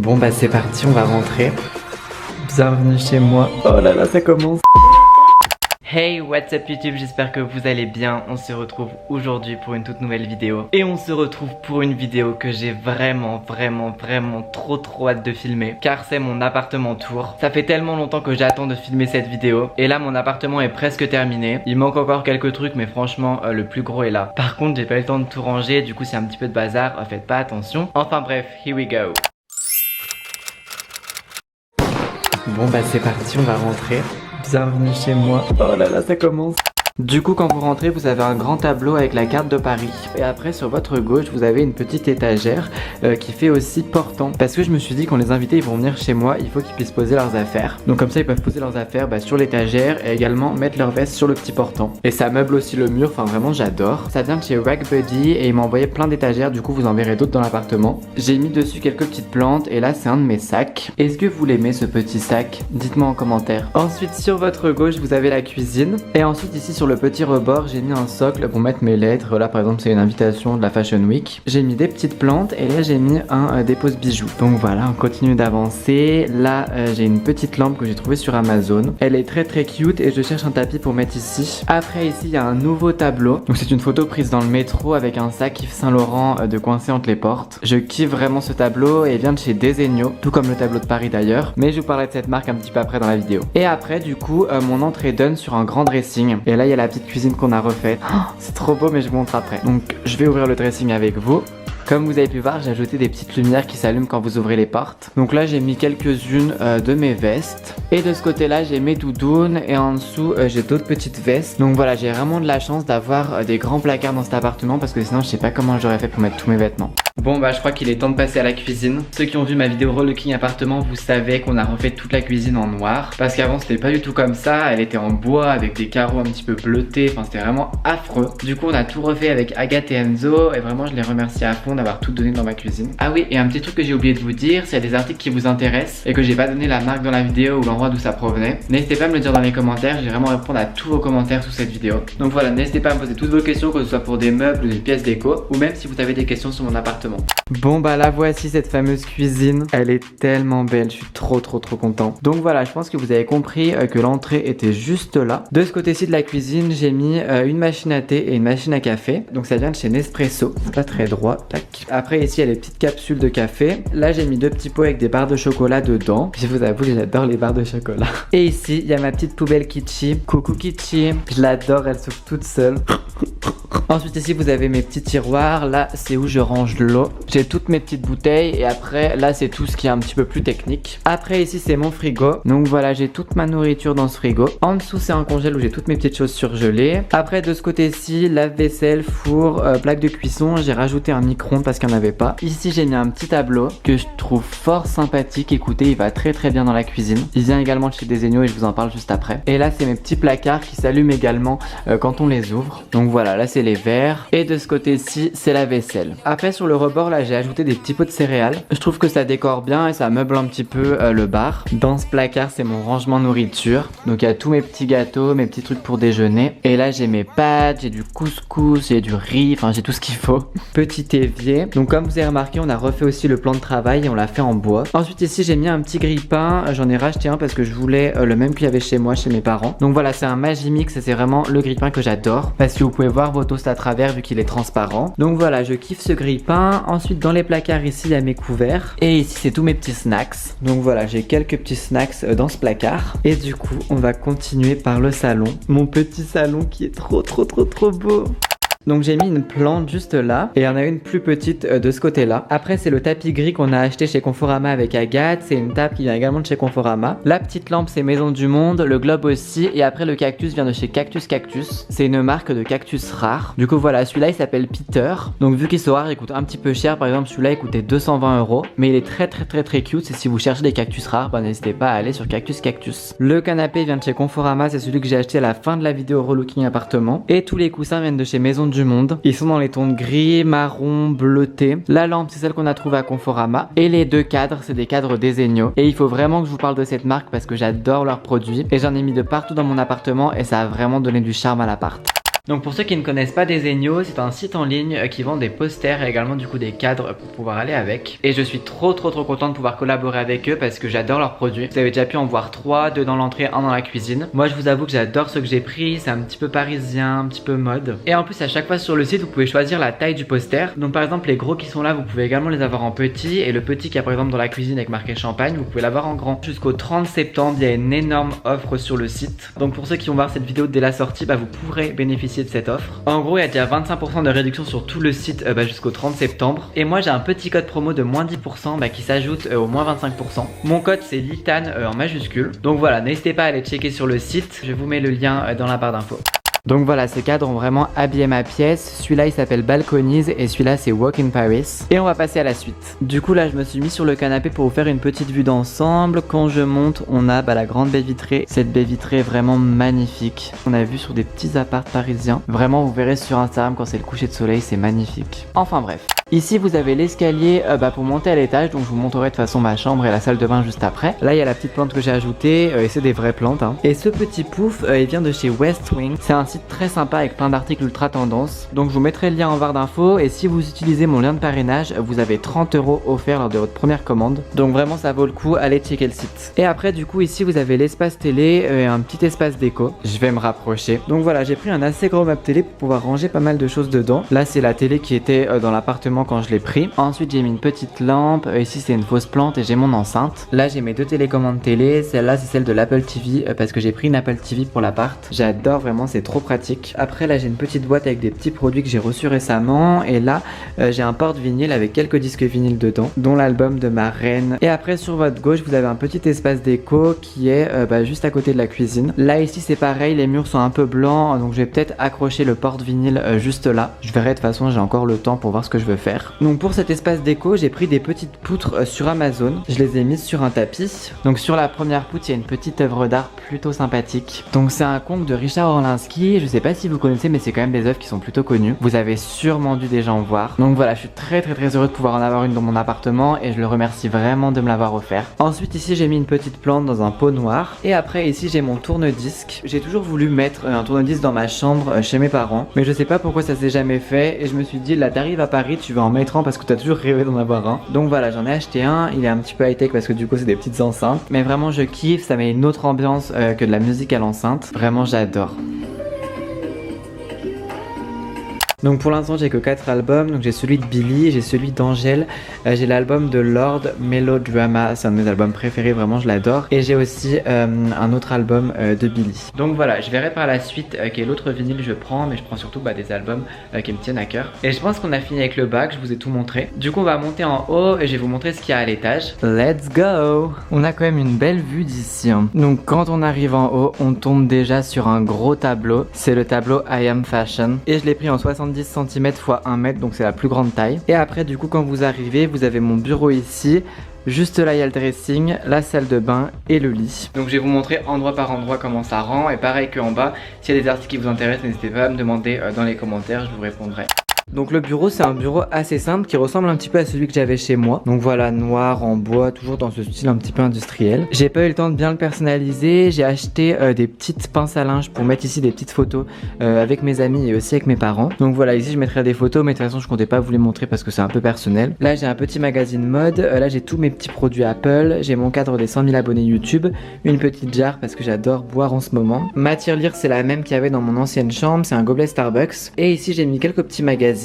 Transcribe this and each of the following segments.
Bon bah c'est parti, on va rentrer. Bienvenue chez moi. Oh là là, ça commence. Hey, what's up YouTube, j'espère que vous allez bien. On se retrouve aujourd'hui pour une toute nouvelle vidéo. Et on se retrouve pour une vidéo que j'ai vraiment trop hâte de filmer. Car c'est mon appartement tour. Ça fait tellement longtemps que j'attends de filmer cette vidéo. Et là mon appartement est presque terminé. Il manque encore quelques trucs mais franchement le plus gros est là. Par contre j'ai pas eu le temps de tout ranger. Du coup c'est un petit peu de bazar, faites pas attention. Enfin bref, here we go. Bon bah c'est parti, on va rentrer. Bienvenue chez moi. Oh là là, ça commence. Du coup quand vous rentrez vous avez un grand tableau avec la carte de Paris. Et après sur votre gauche vous avez une petite étagère qui fait aussi portant. Parce que je me suis dit quand les invités ils vont venir chez moi, il faut qu'ils puissent poser leurs affaires. Donc comme ça ils peuvent poser leurs affaires sur l'étagère et également mettre leur veste sur le petit portant. Et ça meuble aussi le mur, enfin vraiment j'adore. Ça vient de chez Rag Buddy et il m'a envoyé plein d'étagères, du coup vous en verrez d'autres dans l'appartement. J'ai mis dessus quelques petites plantes et là c'est un de mes sacs. Est-ce que vous l'aimez ce petit sac? Dites-moi en commentaire. Ensuite sur votre gauche vous avez la cuisine. Et ensuite ici sur le petit rebord j'ai mis un socle pour mettre mes lettres. Là par exemple c'est une invitation de la Fashion Week. J'ai mis des petites plantes et là j'ai mis un dépose bijoux. Donc voilà, on continue d'avancer. Là j'ai une petite lampe que j'ai trouvée sur Amazon. Elle est très cute et je cherche un tapis pour mettre ici. Après ici il y a un nouveau tableau. Donc c'est une photo prise dans le métro avec un sac Yves Saint Laurent de coincé entre les portes. Je kiffe vraiment ce tableau et il vient de chez Desenio, tout comme le tableau de Paris d'ailleurs. Mais je vous parlerai de cette marque un petit peu après dans la vidéo. Et après du coup mon entrée donne sur un grand dressing. Et là il y a la petite cuisine qu'on a refaite. Oh, c'est trop beau mais je vous montre après. Donc je vais ouvrir le dressing avec vous. Comme vous avez pu voir, j'ai ajouté des petites lumières qui s'allument quand vous ouvrez les portes. Donc là j'ai mis quelques-unes de mes vestes. Et de ce côté là j'ai mes doudounes. Et en dessous j'ai d'autres petites vestes. Donc voilà, j'ai vraiment de la chance d'avoir des grands placards dans cet appartement. Parce que sinon je sais pas comment j'aurais fait pour mettre tous mes vêtements. Bon bah je crois qu'il est temps de passer à la cuisine. Ceux qui ont vu ma vidéo relooking appartement, vous savez qu'on a refait toute la cuisine en noir. Parce qu'avant c'était pas du tout comme ça. Elle était en bois avec des carreaux un petit peu bleutés. Enfin c'était vraiment affreux. Du coup on a tout refait avec Agathe et Enzo. Et vraiment je les remercie à fond d'avoir tout donné dans ma cuisine. Ah oui, et un petit truc que j'ai oublié de vous dire, s'il y a des articles qui vous intéressent et que j'ai pas donné la marque dans la vidéo ou l'endroit d'où ça provenait, n'hésitez pas à me le dire dans les commentaires. Je vais vraiment répondre à tous vos commentaires sous cette vidéo. Donc voilà, n'hésitez pas à me poser toutes vos questions, que ce soit pour des meubles ou des pièces déco, ou même si vous avez des questions sur mon appartement. Bon bah la voici, cette fameuse cuisine. Elle est tellement belle, je suis trop content. Donc voilà, je pense que vous avez compris que l'entrée était juste là. De ce côté-ci de la cuisine, j'ai mis une machine à thé et une machine à café. Donc ça vient de chez Nespresso. C'est pas très droit. Tac. Après ici il y a les petites capsules de café. Là j'ai mis deux petits pots avec des barres de chocolat dedans. Je vous avoue, j'adore les barres de chocolat. Et ici il y a ma petite poubelle Kitchi. Coucou Kitchi. Je l'adore, elle s'ouvre toute seule. Ensuite ici vous avez mes petits tiroirs. Là c'est où je range l'eau. J'ai toutes mes petites bouteilles. Et après là c'est tout ce qui est un petit peu plus technique. Après ici c'est mon frigo. Donc voilà, j'ai toute ma nourriture dans ce frigo. En dessous c'est un congèle où j'ai toutes mes petites choses surgelées. Après de ce côté-ci, lave-vaisselle, four, plaque de cuisson. J'ai rajouté un micro-ondes parce qu'il n'y en avait pas. Ici j'ai mis un petit tableau que je trouve fort sympathique. Écoutez, il va très bien dans la cuisine. Il vient également de chez Desenio et je vous en parle juste après. Et là c'est mes petits placards qui s'allument également quand on les ouvre. Donc voilà, là c'est les verres. Et de ce côté-ci c'est la vaisselle. Après sur le rebord là j'ai ajouté des petits pots de céréales. Je trouve que ça décore bien et ça meuble un petit peu le bar. Dans ce placard c'est mon rangement nourriture. Donc il y a tous mes petits gâteaux, mes petits trucs pour déjeuner. Et là j'ai mes pâtes, j'ai du couscous, j'ai du riz, enfin j'ai tout ce qu'il faut. Petit évier. Donc comme vous avez remarqué, on a refait aussi le plan de travail et on l'a fait en bois. Ensuite ici j'ai mis un petit grille-pain. J'en ai racheté un parce que je voulais le même qu'il y avait chez moi, chez mes parents. Donc voilà, c'est un Magimix et c'est vraiment le grille-pain que j'adore. Parce que vous pouvez voir vos toasts à travers vu qu'il est transparent. Donc voilà, je kiffe ce grille-pain. Ensuite dans les placards ici il y a mes couverts. Et ici c'est tous mes petits snacks. Donc voilà, j'ai quelques petits snacks dans ce placard. Et du coup on va continuer par le salon. Mon petit salon qui est trop beau. Donc j'ai mis une plante juste là et il y en a une plus petite de ce côté là. Après c'est le tapis gris qu'on a acheté chez Conforama avec Agathe. C'est une table qui vient également de chez Conforama. La petite lampe c'est Maison du Monde. Le globe aussi. Et après le cactus vient de chez Cactus. C'est une marque de cactus rare. Du coup voilà, celui-là il s'appelle Peter. Donc vu qu'il soit rare il coûte un petit peu cher. Par exemple celui-là il coûtait 220 €. Mais il est très cute. Et si vous cherchez des cactus rares, bah, n'hésitez pas à aller sur Cactus. Le canapé vient de chez Conforama. C'est celui que j'ai acheté à la fin de la vidéo relooking appartement. Et tous les coussins viennent de chez Maison du Monde. Ils sont dans les tons de gris, marron, bleuté. La lampe c'est celle qu'on a trouvée à Conforama. Et les deux cadres c'est des cadres Desenio. Et il faut vraiment que je vous parle de cette marque parce que j'adore leurs produits. Et j'en ai mis de partout dans mon appartement et ça a vraiment donné du charme à l'appart. Donc pour ceux qui ne connaissent pas Desenio, c'est un site en ligne qui vend des posters et également du coup des cadres pour pouvoir aller avec. Et je suis trop content de pouvoir collaborer avec eux parce que j'adore leurs produits. Vous avez déjà pu en voir 3, 2 dans l'entrée, 1 dans la cuisine. Moi je vous avoue que j'adore ce que j'ai pris, c'est un petit peu parisien, un petit peu mode. Et en plus à chaque fois sur le site vous pouvez choisir la taille du poster. Donc par exemple les gros qui sont là vous pouvez également les avoir en petit. Et le petit qui a par exemple dans la cuisine avec marqué champagne vous pouvez l'avoir en grand. Jusqu'au 30 septembre il y a une énorme offre sur le site. Donc pour ceux qui vont voir cette vidéo dès la sortie, vous pourrez bénéficier de cette offre. En gros il y a déjà 25% de réduction sur tout le site jusqu'au 30 septembre. Et moi j'ai un petit code promo de moins 10% qui s'ajoute au moins 25%. Mon code c'est LITAN en majuscule. Donc voilà, n'hésitez pas à aller checker sur le site. Je vous mets le lien dans la barre d'infos. Donc voilà, ces cadres ont vraiment habillé ma pièce. Celui-là il s'appelle Balconies et celui-là c'est Walk in Paris. Et on va passer à la suite. Du coup là je me suis mis sur le canapé pour vous faire une petite vue d'ensemble. Quand je monte on a la grande baie vitrée. Cette baie vitrée est vraiment magnifique. On a vu sur des petits apparts parisiens. Vraiment vous verrez sur Instagram quand c'est le coucher de soleil, c'est magnifique. Enfin bref. Ici vous avez l'escalier pour monter à l'étage, donc je vous montrerai de toute façon ma chambre et la salle de bain juste après. Là il y a la petite plante que j'ai ajoutée et c'est des vraies plantes hein. Et ce petit pouf il vient de chez West Wing. C'est un site très sympa avec plein d'articles ultra tendance. Donc je vous mettrai le lien en barre d'infos et si vous utilisez mon lien de parrainage vous avez 30 € offerts lors de votre première commande. Donc vraiment ça vaut le coup, allez checker le site. Et après du coup ici vous avez l'espace télé et un petit espace déco. Je vais me rapprocher. Donc voilà, j'ai pris un assez gros meuble télé pour pouvoir ranger pas mal de choses dedans. Là c'est la télé qui était dans l'appartement quand je l'ai pris. Ensuite j'ai mis une petite lampe, ici c'est une fausse plante et j'ai mon enceinte. Là j'ai mes 2 télécommandes télé, celle-là c'est celle de l'Apple TV parce que j'ai pris une Apple TV pour l'appart. J'adore vraiment, c'est trop pratique. Après là j'ai une petite boîte avec des petits produits que j'ai reçus récemment et là j'ai un porte-vinyle avec quelques disques vinyles dedans, dont l'album de ma reine. Et après sur votre gauche vous avez un petit espace déco qui est juste à côté de la cuisine. Là ici c'est pareil, les murs sont un peu blancs donc je vais peut-être accrocher le porte-vinyle juste là. Je verrai, de toute façon j'ai encore le temps pour voir ce que je veux faire. Donc pour cet espace déco j'ai pris des petites poutres sur Amazon. Je les ai mises sur un tapis. Donc sur la première poutre il y a une petite œuvre d'art plutôt sympathique. Donc c'est un conte de Richard Orlinski. Je sais pas si vous connaissez mais c'est quand même des œuvres qui sont plutôt connues. Vous avez sûrement dû déjà en voir. Donc voilà, je suis très heureux de pouvoir en avoir une dans mon appartement et je le remercie vraiment de me l'avoir offert. Ensuite ici j'ai mis une petite plante dans un pot noir. Et après ici j'ai mon tourne-disque. J'ai toujours voulu mettre un tourne-disque dans ma chambre chez mes parents. Mais je sais pas pourquoi ça s'est jamais fait. Et je me suis dit là t'arrives à Paris, tu vas en mettre un parce que t'as toujours rêvé d'en avoir un. Donc voilà, j'en ai acheté un. Il est un petit peu high-tech parce que du coup c'est des petites enceintes. Mais vraiment je kiffe, ça met une autre ambiance que de la musique à l'enceinte. Vraiment j'adore. Donc pour l'instant j'ai que 4 albums, donc j'ai celui de Billy, j'ai celui d'Angèle, j'ai l'album de Lord Melodrama, c'est un de mes albums préférés, vraiment je l'adore. Et j'ai aussi un autre album de Billy. Donc voilà, je verrai par la suite quel autre vinyle je prends, mais je prends surtout des albums qui me tiennent à cœur. Et je pense qu'on a fini avec le bac, je vous ai tout montré. Du coup on va monter en haut et je vais vous montrer ce qu'il y a à l'étage. Let's go! On a quand même une belle vue d'ici hein. Donc quand on arrive en haut, on tombe déjà sur un gros tableau. C'est le tableau I Am Fashion. Et je l'ai pris en 70 cm x 1 mètre, donc c'est la plus grande taille. Et après du coup quand vous arrivez, vous avez mon bureau ici. Juste là il y a le dressing, la salle de bain et le lit. Donc je vais vous montrer endroit par endroit comment ça rend. Et pareil qu'en bas, s'il y a des articles qui vous intéressent, n'hésitez pas à me demander dans les commentaires, je vous répondrai. Donc le bureau c'est un bureau assez simple qui ressemble un petit peu à celui que j'avais chez moi. Donc voilà, noir en bois, toujours dans ce style un petit peu industriel. J'ai pas eu le temps de bien le personnaliser. J'ai acheté des petites pinces à linge pour mettre ici des petites photos avec mes amis et aussi avec mes parents. Donc voilà, ici je mettrai des photos mais de toute façon je comptais pas vous les montrer parce que c'est un peu personnel. Là j'ai un petit magazine mode, là j'ai tous mes petits produits Apple. J'ai mon cadre des 100 000 abonnés YouTube, une petite jarre parce que j'adore boire en ce moment. Ma tirelire c'est la même qu'il y avait dans mon ancienne chambre, c'est un gobelet Starbucks. Et ici j'ai mis quelques petits magazines.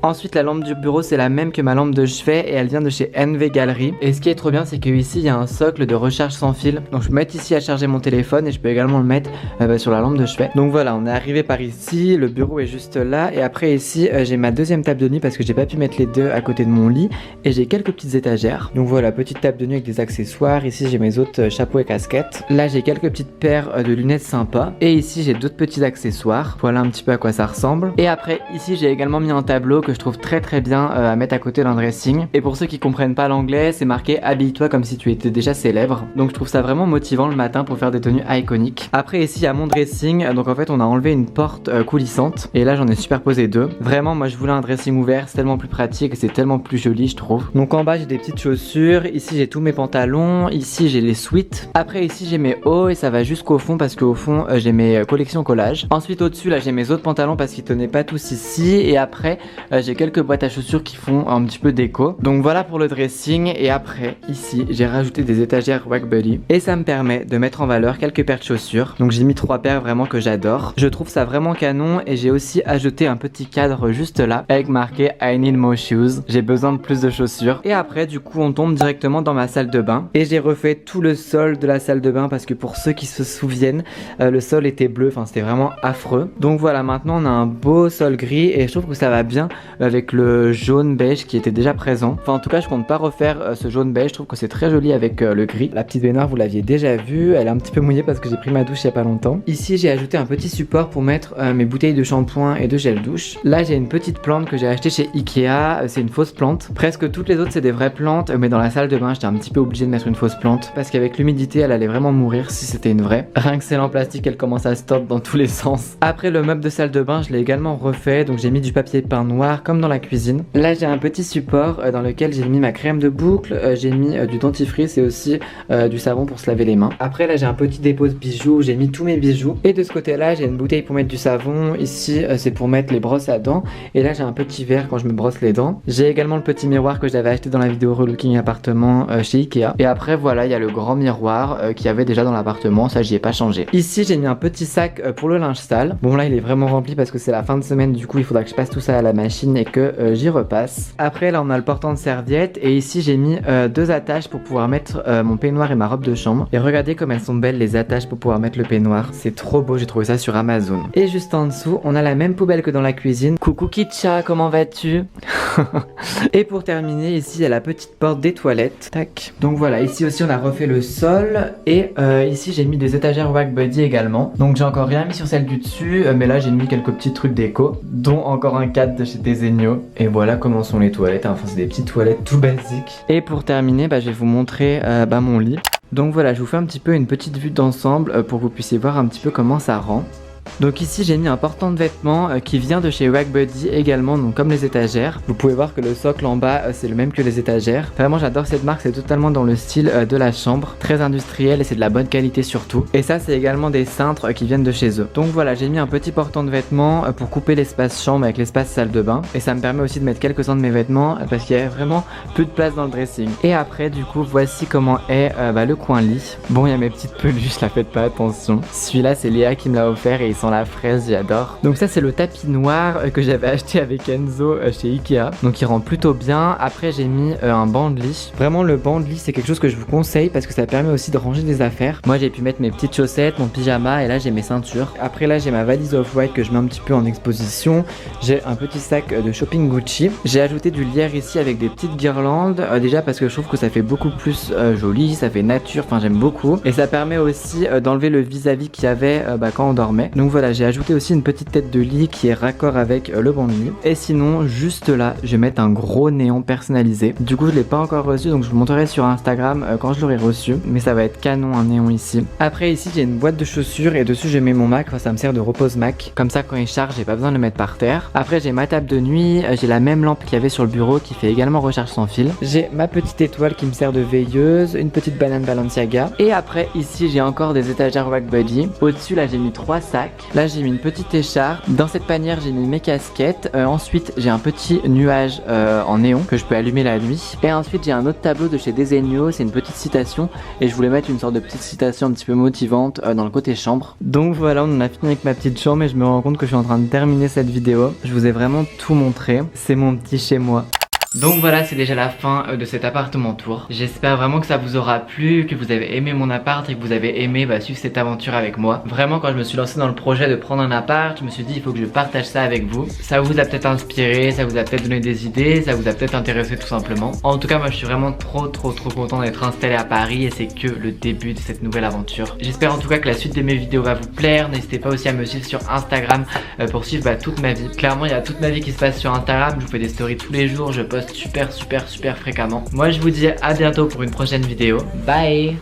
Ensuite la lampe du bureau c'est la même que ma lampe de chevet et elle vient de chez NV Gallery. Et ce qui est trop bien c'est que ici il y a un socle de recharge sans fil. Donc je peux mettre ici à charger mon téléphone et je peux également le mettre sur la lampe de chevet. Donc voilà, on est arrivé par ici, le bureau est juste là. Et après ici j'ai ma deuxième table de nuit parce que j'ai pas pu mettre les deux à côté de mon lit. Et j'ai quelques petites étagères. Donc voilà, petite table de nuit avec des accessoires. Ici j'ai mes autres chapeaux et casquettes. Là j'ai quelques petites paires de lunettes sympas. Et ici j'ai d'autres petits accessoires. Voilà un petit peu à quoi ça ressemble. Et après ici j'ai également mis un un tableau que je trouve très bien à mettre à côté d'un dressing. Et pour ceux qui comprennent pas l'anglais, c'est marqué habille-toi comme si tu étais déjà célèbre. Donc je trouve ça vraiment motivant le matin pour faire des tenues iconiques. Après ici il y a mon dressing, donc en fait on a enlevé une porte coulissante et là j'en ai superposé deux. Vraiment moi je voulais un dressing ouvert, c'est tellement plus pratique et c'est tellement plus joli je trouve. Donc en bas j'ai des petites chaussures, ici j'ai tous mes pantalons, ici j'ai les sweats. Après ici j'ai mes hauts et ça va jusqu'au fond parce qu'au fond j'ai mes collections collages. Ensuite au-dessus là j'ai mes autres pantalons parce qu'ils tenaient pas tous ici et après j'ai quelques boîtes à chaussures qui font un petit peu déco. Donc voilà pour le dressing et après ici j'ai rajouté des étagères WAGBuddy et ça me permet de mettre en valeur quelques paires de chaussures. Donc j'ai mis 3 paires vraiment que j'adore. Je trouve ça vraiment canon et j'ai aussi ajouté un petit cadre juste là avec marqué I need more shoes. J'ai besoin de plus de chaussures. Et après du coup on tombe directement dans ma salle de bain et j'ai refait tout le sol de la salle de bain parce que pour ceux qui se souviennent le sol était bleu, enfin c'était vraiment affreux. Donc voilà, maintenant on a un beau sol gris et je trouve que ça va bien avec le jaune beige qui était déjà présent. Enfin en tout cas je compte pas refaire ce jaune beige, je trouve que c'est très joli avec le gris. La petite baignoire vous l'aviez déjà vue, elle est un petit peu mouillée parce que j'ai pris ma douche il y a pas longtemps. Ici j'ai ajouté un petit support pour mettre mes bouteilles de shampoing et de gel douche. Là j'ai une petite plante que j'ai achetée chez Ikea, c'est une fausse plante. Presque toutes les autres c'est des vraies plantes, mais dans la salle de bain j'étais un petit peu obligé de mettre une fausse plante parce qu'avec l'humidité elle allait vraiment mourir si c'était une vraie. Rien que c'est en plastique elle commence à se tordre dans tous les sens. Après le meuble de salle de bain je l'ai également refait, donc j'ai mis du papier peint noir comme dans la cuisine. Là j'ai un petit support dans lequel j'ai mis ma crème de boucle, j'ai mis du dentifrice et aussi du savon pour se laver les mains. Après là j'ai un petit dépôt de bijoux, j'ai mis tous mes bijoux et de ce côté là j'ai une bouteille pour mettre du savon, ici c'est pour mettre les brosses à dents et là j'ai un petit verre quand je me brosse les dents. J'ai également le petit miroir que j'avais acheté dans la vidéo relooking appartement chez Ikea et après voilà il y a le grand miroir qu'il y avait déjà dans l'appartement, ça j'y ai pas changé. Ici j'ai mis un petit sac pour le linge sale. Bon là il est vraiment rempli parce que c'est la fin de semaine, du coup il faudra que je passe tout ça à la machine et que j'y repasse. Après là on a le portant de serviettes et ici j'ai mis 2 attaches pour pouvoir mettre mon peignoir et ma robe de chambre. Et regardez comme elles sont belles les attaches pour pouvoir mettre le peignoir, c'est trop beau, j'ai trouvé ça sur Amazon. Et juste en dessous on a la même poubelle que dans la cuisine. Coucou Kitcha, comment vas-tu? Et pour terminer ici il y a la petite porte des toilettes. Tac. Donc voilà, ici aussi on a refait le sol et ici j'ai mis des étagères WAGBuddy également. Donc j'ai encore rien mis sur celle du dessus mais là j'ai mis quelques petits trucs déco, dont encore un cadre de chez Desenio. Et voilà comment sont les toilettes, enfin c'est des petites toilettes tout basiques. Et pour terminer je vais vous montrer mon lit. Donc voilà, je vous fais un petit peu une petite vue d'ensemble pour que vous puissiez voir un petit peu comment ça rend. Donc ici j'ai mis un portant de vêtements qui vient de chez WAGBuddy également, donc comme les étagères. Vous pouvez voir que le socle en bas c'est le même que les étagères. Vraiment j'adore cette marque, c'est totalement dans le style de la chambre, très industriel et c'est de la bonne qualité surtout. Et ça c'est également des cintres qui viennent de chez eux. Donc voilà, j'ai mis un petit portant de vêtements pour couper l'espace chambre avec l'espace salle de bain. Et ça me permet aussi de mettre quelques-uns de mes vêtements parce qu'il y a vraiment plus de place dans le dressing. Et après du coup voici comment est le coin lit. Bon il y a mes petites peluches, là faites pas attention. Celui-là c'est Léa qui me l'a offert et ils sont la fraise, j'adore. Donc ça c'est le tapis noir que j'avais acheté avec Enzo chez Ikea, donc il rend plutôt bien. Après j'ai mis un banc de lit. Vraiment le banc de lit c'est quelque chose que je vous conseille parce que ça permet aussi de ranger des affaires. Moi j'ai pu mettre mes petites chaussettes, mon pyjama et là j'ai mes ceintures. Après là j'ai ma valise off-white que je mets un petit peu en exposition. J'ai un petit sac de shopping Gucci. J'ai ajouté du lierre ici avec des petites guirlandes déjà parce que je trouve que ça fait beaucoup plus joli, ça fait nature, enfin j'aime beaucoup. Et ça permet aussi d'enlever le vis-à-vis qu'il y avait quand on dormait. Donc voilà, j'ai ajouté aussi une petite tête de lit qui est raccord avec le banc de lit. Et sinon, juste là, je vais mettre un gros néon personnalisé. Du coup, je l'ai pas encore reçu, donc je vous montrerai sur Instagram quand je l'aurai reçu. Mais ça va être canon un néon ici. Après ici, j'ai une boîte de chaussures et dessus, je mets mon Mac. Enfin, ça me sert de repose Mac. Comme ça, quand il charge, j'ai pas besoin de le mettre par terre. Après, j'ai ma table de nuit. J'ai la même lampe qu'il y avait sur le bureau qui fait également recharge sans fil. J'ai ma petite étoile qui me sert de veilleuse. Une petite banane Balenciaga. Et après, ici, j'ai encore des étagères WAGBuddy. Au-dessus, là, j'ai mis 3 sacs. Là, j'ai mis une petite écharpe. Dans cette panière, j'ai mis mes casquettes. Ensuite, j'ai un petit nuage en néon que je peux allumer la nuit. Et ensuite, j'ai un autre tableau de chez Desenio. C'est une petite citation. Et je voulais mettre une sorte de petite citation un petit peu motivante dans le côté chambre. Donc voilà, on en a fini avec ma petite chambre et je me rends compte que je suis en train de terminer cette vidéo. Je vous ai vraiment tout montré. C'est mon petit chez moi. Donc voilà, c'est déjà la fin de cet appartement tour. J'espère vraiment que ça vous aura plu, que vous avez aimé mon appart et que vous avez aimé suivre cette aventure avec moi. Vraiment, quand je me suis lancé dans le projet de prendre un appart, je me suis dit il faut que je partage ça avec vous. Ça vous a peut-être inspiré, ça vous a peut-être donné des idées, ça vous a peut-être intéressé tout simplement. En tout cas, moi je suis vraiment trop content d'être installé à Paris et c'est que le début de cette nouvelle aventure. J'espère en tout cas que la suite de mes vidéos va vous plaire. N'hésitez pas aussi à me suivre sur Instagram pour suivre toute ma vie. Clairement, il y a toute ma vie qui se passe sur Instagram. Je vous fais des stories tous les jours, je poste super fréquemment. Moi je vous dis à bientôt pour une prochaine vidéo. Bye.